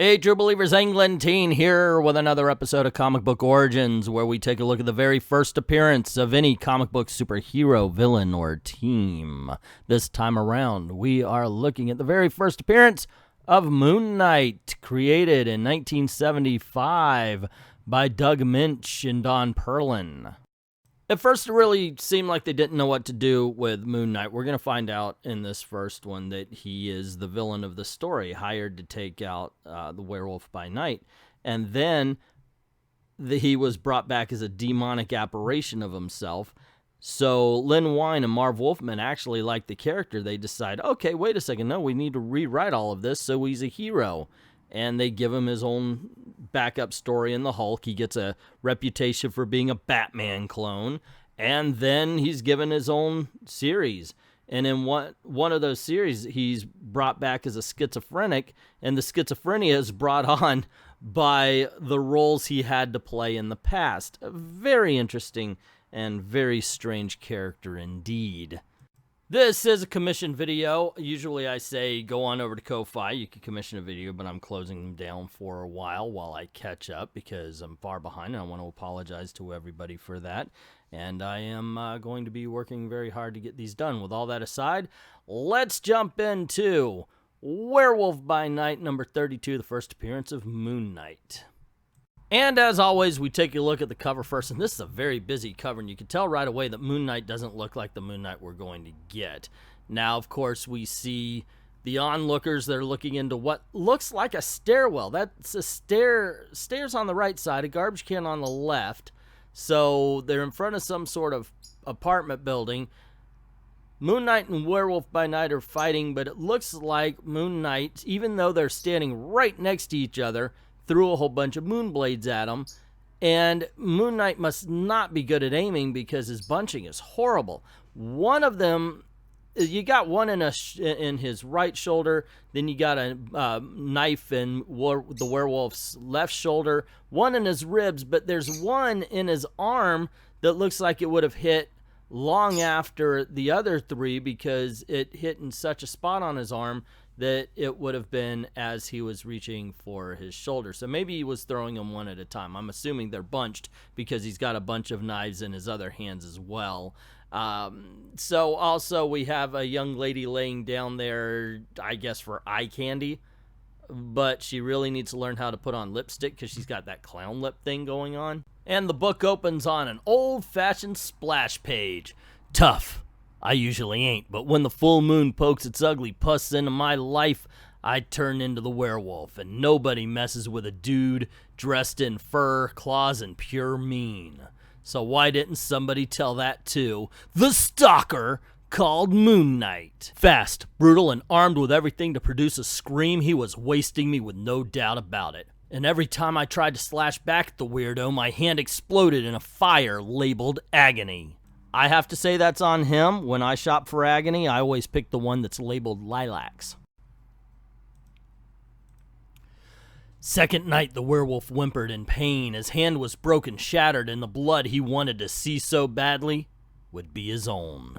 Hey, True Believers, Englentine here with another episode of Comic Book Origins, where we take a look at the very first appearance of any comic book superhero, villain, or team. This time around, we are looking at the very first appearance of Moon Knight, created in 1975 by Doug Minch and Don Perlin. At first, it really seemed like they didn't know what to do with Moon Knight. We're going to find out in this first one that he is the villain of the story, hired to take out the Werewolf by Night. And then he was brought back as a demonic apparition of himself. So Len Wein and Marv Wolfman actually liked the character. They decide, okay, wait a second, no, we need to rewrite all of this so he's a hero. And they give him his own backup story in the Hulk. He gets a reputation for being a Batman clone. And then he's given his own series. And in one of those series, he's brought back as a schizophrenic. And the schizophrenia is brought on by the roles he had to play in the past. A very interesting and very strange character indeed. This is a commission video. Usually I say go on over to Ko-Fi. You can commission a video, but I'm closing them down for a while I catch up because I'm far behind, and I want to apologize to everybody for that. And I am going to be working very hard to get these done. With all that aside, let's jump into Werewolf by Night, number 32, the first appearance of Moon Knight. And as always, we take a look at the cover first, and this is a very busy cover, and you can tell right away that Moon Knight doesn't look like the Moon Knight we're going to get. Now, of course, we see the onlookers. They're looking into what looks like a stairwell. That's a stairs on the right side, a garbage can on the left. So they're in front of some sort of apartment building. Moon Knight and Werewolf by Night are fighting, but it looks like Moon Knight, even though they're standing right next to each other, threw a whole bunch of moon blades at him, and Moon Knight must not be good at aiming because his bunching is horrible. One of them, you got one in his right shoulder, then you got a knife in the werewolf's left shoulder, one in his ribs, but there's one in his arm that looks like it would have hit long after the other three because it hit in such a spot on his arm that it would have been as he was reaching for his shoulder. So maybe he was throwing them one at a time. I'm assuming they're bunched because he's got a bunch of knives in his other hands as well. So also we have a young lady laying down there, I guess for eye candy, but she really needs to learn how to put on lipstick because she's got that clown lip thing going on. And the book opens on an old-fashioned splash page. Tough. I usually ain't, but when the full moon pokes its ugly puss into my life, I turn into the werewolf, and nobody messes with a dude dressed in fur, claws, and pure mean. So why didn't somebody tell that to the stalker called Moon Knight? Fast, brutal, and armed with everything to produce a scream, he was wasting me with no doubt about it. And every time I tried to slash back at the weirdo, my hand exploded in a fire labeled agony. I have to say that's on him. When I shop for agony, I always pick the one that's labeled lilacs. Second night, the werewolf whimpered in pain. His hand was broken, shattered, and the blood he wanted to see so badly would be his own.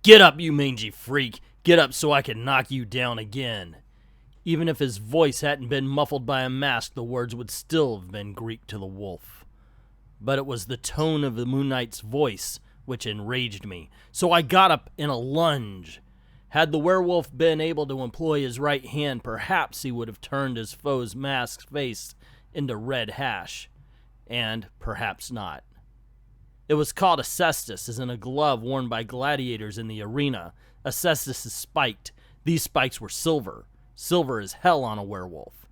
Get up, you mangy freak. Get up so I can knock you down again. Even if his voice hadn't been muffled by a mask, the words would still have been Greek to the wolf. But it was the tone of the Moon Knight's voice which enraged me. So I got up in a lunge. Had the werewolf been able to employ his right hand, perhaps he would have turned his foe's masked face into red hash. And perhaps not. It was called a cestus, as in a glove worn by gladiators in the arena. A cestus is spiked. These spikes were silver. Silver is hell on a werewolf.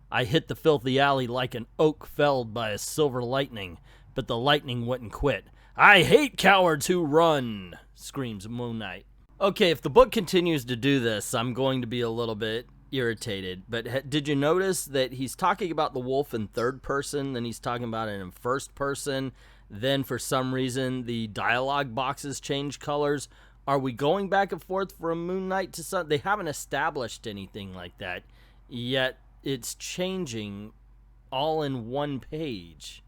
I hit the filthy alley like an oak felled by a silver lightning, but the lightning wouldn't quit. I hate cowards who run, screams Moon Knight. Okay, if the book continues to do this, I'm going to be a little bit irritated. But did you notice that he's talking about the wolf in third person, then he's talking about it in first person, then for some reason the dialogue boxes change colors? Are we going back and forth from Moon Knight to something? They haven't established anything like that, yet it's changing all in one page.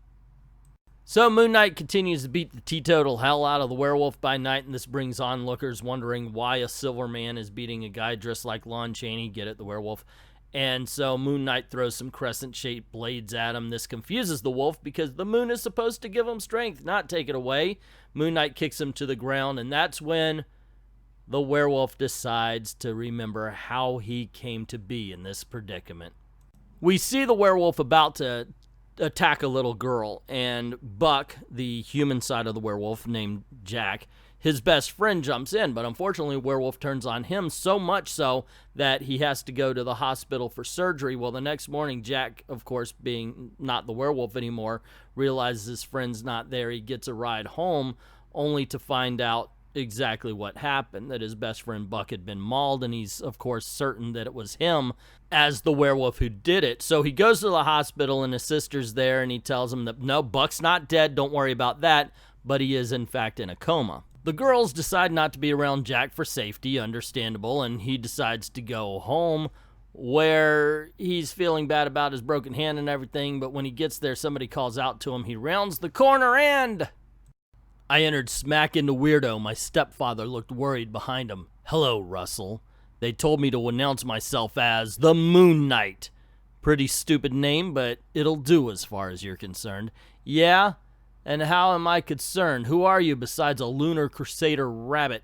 So Moon Knight continues to beat the teetotal hell out of the Werewolf by Night, and this brings onlookers wondering why a silver man is beating a guy dressed like Lon Chaney, get it, the werewolf, And so Moon Knight throws some crescent-shaped blades at him. This confuses the wolf because the moon is supposed to give him strength, not take it away. Moon Knight kicks him to the ground, and that's when the werewolf decides to remember how he came to be in this predicament. We see the werewolf about to attack a little girl, and Buck, the human side of the werewolf named Jack, his best friend, jumps in, but unfortunately werewolf turns on him, so much so that he has to go to the hospital for surgery. Well, the next morning, Jack, of course, being not the werewolf anymore, realizes his friend's not there. He gets a ride home, only to find out exactly what happened, that his best friend Buck had been mauled, and he's, of course, certain that it was him as the werewolf who did it. So he goes to the hospital, and his sister's there, and he tells him that, no, Buck's not dead, don't worry about that, but he is, in fact, in a coma. The girls decide not to be around Jack for safety, understandable, and he decides to go home, where he's feeling bad about his broken hand and everything, but when he gets there, somebody calls out to him. He rounds the corner, and I entered smack into Weirdo. My stepfather looked worried behind him. Hello, Russell. They told me to announce myself as the Moon Knight. Pretty stupid name, but it'll do as far as you're concerned. Yeah? And how am I concerned? Who are you besides a lunar crusader rabbit?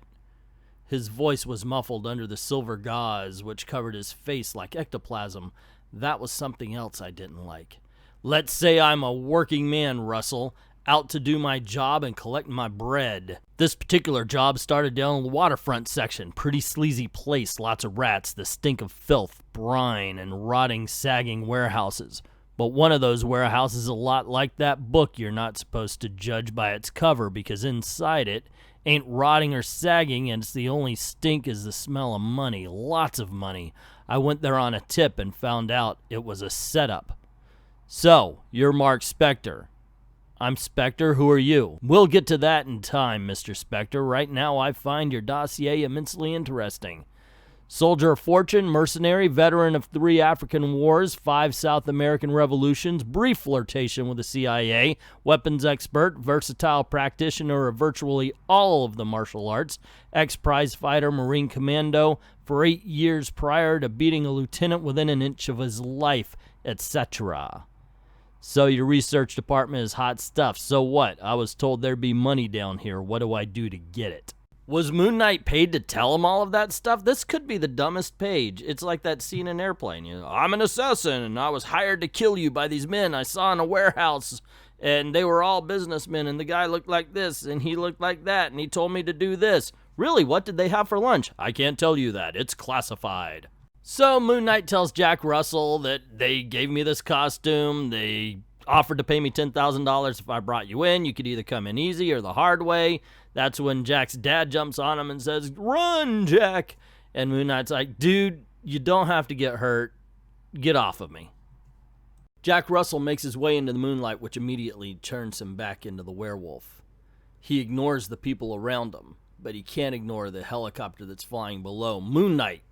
His voice was muffled under the silver gauze, which covered his face like ectoplasm. That was something else I didn't like. Let's say I'm a working man, Russell, out to do my job and collect my bread. This particular job started down in the waterfront section. Pretty sleazy place, lots of rats, the stink of filth, brine, and rotting, sagging warehouses. But one of those warehouses is a lot like that book you're not supposed to judge by its cover, because inside it ain't rotting or sagging, and it's the only stink is the smell of money, lots of money. I went there on a tip and found out it was a setup. So, you're Mark Spector. I'm Spector, who are you? We'll get to that in time, Mr. Spector. Right now I find your dossier immensely interesting. Soldier of fortune, mercenary, veteran of 3 African wars, 5 South American revolutions, brief flirtation with the CIA, weapons expert, versatile practitioner of virtually all of the martial arts, ex-prize fighter, Marine commando, for 8 years prior to beating a lieutenant within an inch of his life, etc. So your research department is hot stuff. So what? I was told there'd be money down here. What do I do to get it? Was Moon Knight paid to tell him all of that stuff? This could be the dumbest page. It's like that scene in Airplane. You know, I'm an assassin, and I was hired to kill you by these men I saw in a warehouse, and they were all businessmen, and the guy looked like this, and he looked like that, and he told me to do this. Really, what did they have for lunch? I can't tell you that. It's classified. So Moon Knight tells Jack Russell that they gave me this costume. They offered to pay me $10,000 if I brought you in. You could either come in easy or the hard way. That's when Jack's dad jumps on him and says, "Run, Jack!" And Moon Knight's like, "Dude, you don't have to get hurt. Get off of me." Jack Russell makes his way into the moonlight, which immediately turns him back into the werewolf. He ignores the people around him, but he can't ignore the helicopter that's flying below. Moon Knight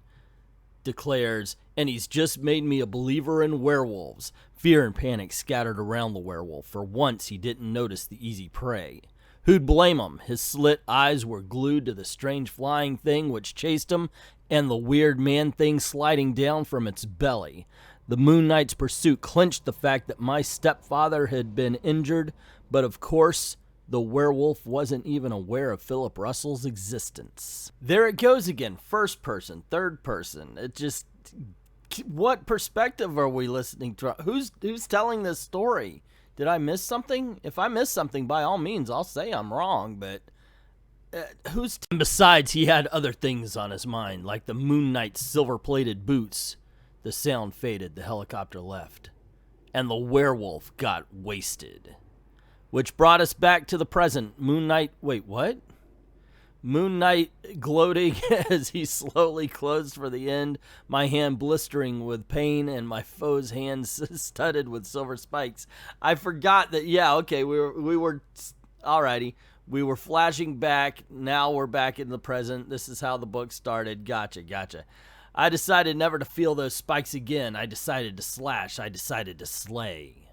declares, and he's just made me a believer in werewolves. Fear and panic scattered around the werewolf. For once, he didn't notice the easy prey. Who'd blame him? His slit eyes were glued to the strange flying thing which chased him, and the weird man thing sliding down from its belly. The Moon Knight's pursuit clinched the fact that my stepfather had been injured, but of course, the werewolf wasn't even aware of Philip Russell's existence. There it goes again. First person, third person. It just... What perspective are we listening to? Who's telling this story? Did I miss something? If I missed something, by all means, I'll say I'm wrong, but... Besides, he had other things on his mind, like the Moon Knight's silver-plated boots. The sound faded, the helicopter left, and the werewolf got wasted. Which brought us back to the present. Moon Knight... Wait, what? Moon Knight gloating as he slowly closed for the end, my hand blistering with pain and my foe's hands studded with silver spikes. I forgot that, yeah, okay, we were, alrighty. We were flashing back, now we're back in the present. This is how the book started. Gotcha. I decided never to feel those spikes again. I decided to slash. I decided to slay.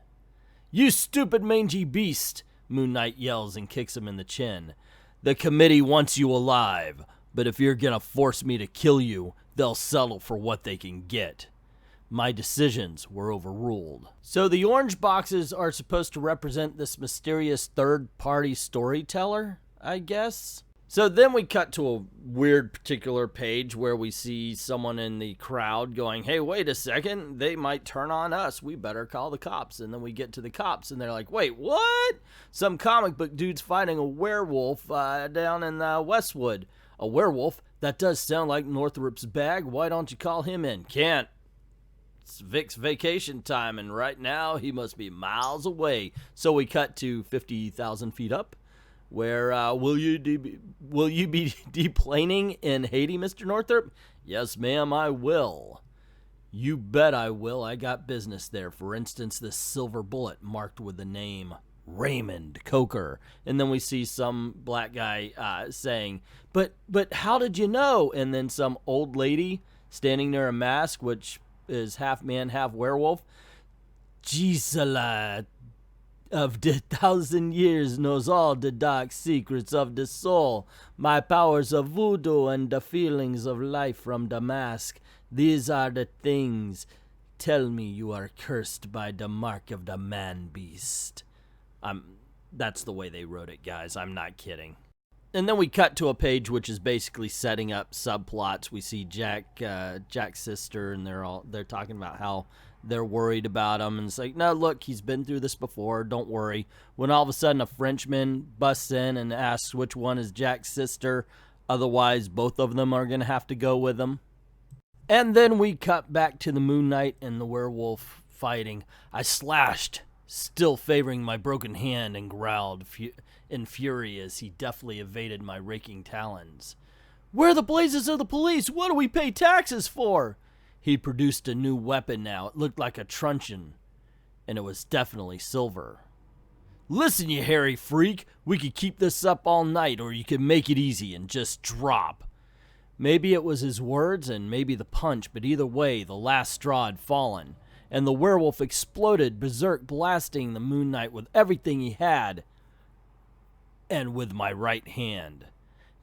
You stupid mangy beast, Moon Knight yells and kicks him in the chin. The committee wants you alive, but if you're gonna force me to kill you, they'll settle for what they can get. My decisions were overruled. So the orange boxes are supposed to represent this mysterious third-party storyteller, I guess? So then we cut to a weird particular page where we see someone in the crowd going, hey, wait a second, they might turn on us. We better call the cops. And then we get to the cops and they're like, wait, what? Some comic book dude's fighting a werewolf down in Westwood. A werewolf? That does sound like Northrop's bag. Why don't you call him in? Can't. It's Vic's vacation time, and right now he must be miles away. So we cut to 50,000 feet up. Where will you be deplaning in Haiti, Mr. Northrop? Yes, ma'am, I will. You bet I will. I got business there. For instance, this silver bullet marked with the name Raymond Coker. And then we see some black guy saying, but how did you know? And then some old lady standing near a mask, which is half man, half werewolf. Gisela of the 1,000 years knows all the dark secrets of the soul, my powers of voodoo and the feelings of life from the mask. These are the things. Tell me you are cursed by the mark of the man-beast. That's the way they wrote it, guys. I'm not kidding. And then we cut to a page which is basically setting up subplots. We see Jack's sister, and they're talking about how they're worried about him, and it's like, no, look, he's been through this before, don't worry. When all of a sudden a Frenchman busts in and asks which one is Jack's sister, otherwise both of them are going to have to go with him. And then we cut back to the Moon Knight and the werewolf fighting. I slashed, still favoring my broken hand, and growled in fury as he deftly evaded my raking talons. Where the blazes are the police? What do we pay taxes for? He produced a new weapon now. It looked like a truncheon, and it was definitely silver. Listen, you hairy freak, we could keep this up all night, or you could make it easy and just drop. Maybe it was his words and maybe the punch, but either way, the last straw had fallen, and the werewolf exploded berserk, blasting the Moon Knight with everything he had, and with my right hand.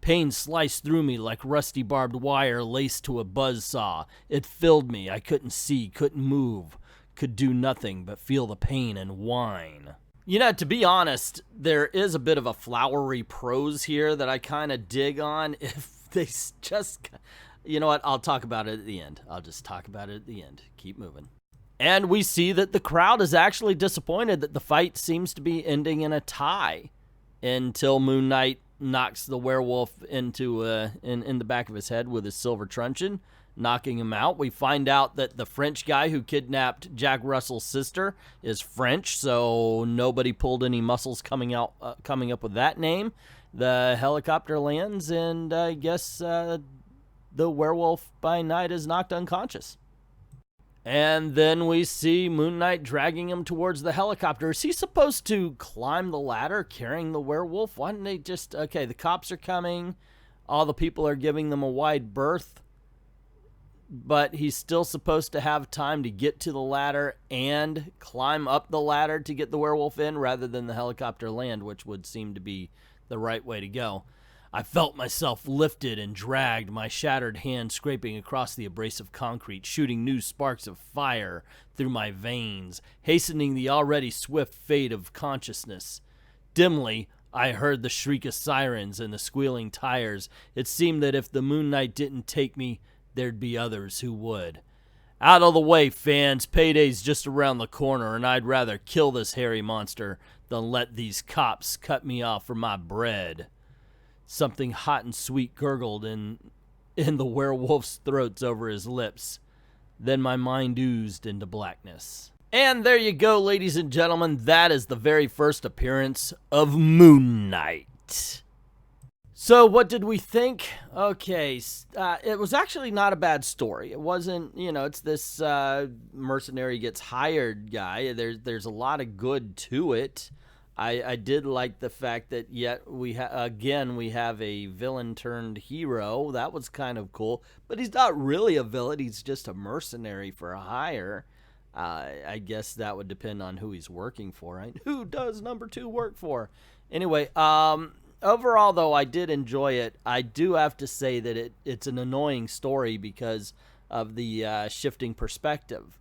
Pain sliced through me like rusty barbed wire laced to a buzzsaw. It filled me. I couldn't see, couldn't move, could do nothing but feel the pain and whine. You know, to be honest, there is a bit of a flowery prose here that I kind of dig on. If they just, you know what, I'll talk about it at the end. I'll just talk about it at the end. Keep moving. And we see that the crowd is actually disappointed that the fight seems to be ending in a tie until Moon Knight knocks the werewolf into in the back of his head with his silver truncheon, knocking him out. We find out that the French guy who kidnapped Jack Russell's sister is French, so nobody pulled any muscles coming up with that name. The helicopter lands, and I guess the Werewolf by Night is knocked unconscious. And then we see Moon Knight dragging him towards the helicopter. Is he supposed to climb the ladder carrying the werewolf? Why didn't they just... Okay, the cops are coming. All the people are giving them a wide berth. But he's still supposed to have time to get to the ladder and climb up the ladder to get the werewolf in rather than the helicopter land, which would seem to be the right way to go. I felt myself lifted and dragged, my shattered hand scraping across the abrasive concrete, shooting new sparks of fire through my veins, hastening the already swift fate of consciousness. Dimly, I heard the shriek of sirens and the squealing tires. It seemed that if the Moon Knight didn't take me, there'd be others who would. Out of the way, fans. Payday's just around the corner, and I'd rather kill this hairy monster than let these cops cut me off for my bread. Something hot and sweet gurgled in the werewolf's throats over his lips. Then my mind oozed into blackness. And there you go, ladies and gentlemen. That is the very first appearance of Moon Knight. So what did we think? Okay, it was actually not a bad story. It wasn't, it's this mercenary gets hired guy. There's a lot of good to it. I did like the fact that yet we have a villain turned hero. That was kind of cool. But he's not really a villain. He's just a mercenary for hire. I guess that would depend on who he's working for, right? Who does number 2 work for? Anyway, overall, though, I did enjoy it. I do have to say that it's an annoying story because of the shifting perspective.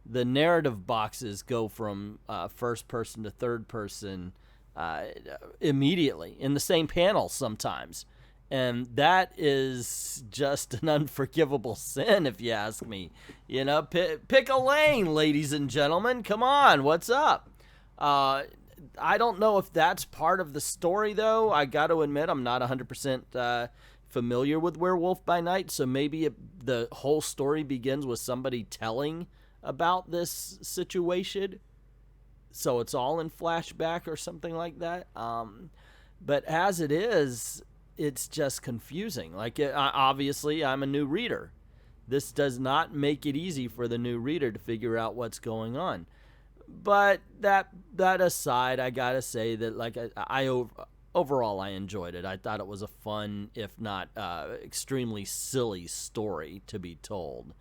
The narrative boxes go from first person to third person immediately in the same panel sometimes. And that is just an unforgivable sin, if you ask me. You know, pick a lane, ladies and gentlemen. Come on, what's up? I don't know if that's part of the story, though. I got to admit, I'm not 100% familiar with Werewolf by Night, so maybe the whole story begins with somebody telling about this situation, so it's all in flashback or something like that. But as it is, it's just confusing. Like, obviously, I'm a new reader. This does not make it easy for the new reader to figure out what's going on. But that aside, I gotta say that, like, overall I enjoyed it. I thought it was a fun, if not extremely silly story to be told.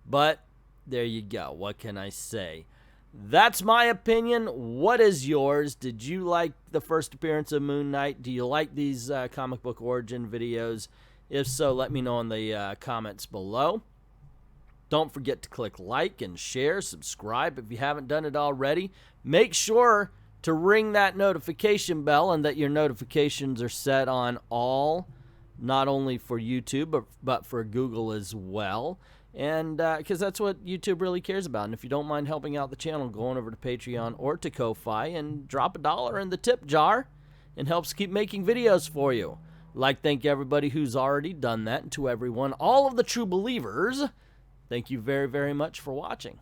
But there you go. What can I say? That's my opinion. What is yours? Did you like the first appearance of Moon Knight? Do you like these comic book origin videos? If so, let me know in the comments below. Don't forget to click like and share, subscribe if you haven't done it already. Make sure to ring that notification bell and that your notifications are set on all, not only for YouTube, but for Google as well. And because that's what YouTube really cares about. And if you don't mind helping out the channel, go on over to Patreon or to Ko-Fi and drop $1 in the tip jar. It helps keep making videos for you. I'd like to thank everybody who's already done that, and to everyone, all of the true believers, thank you very, very much for watching.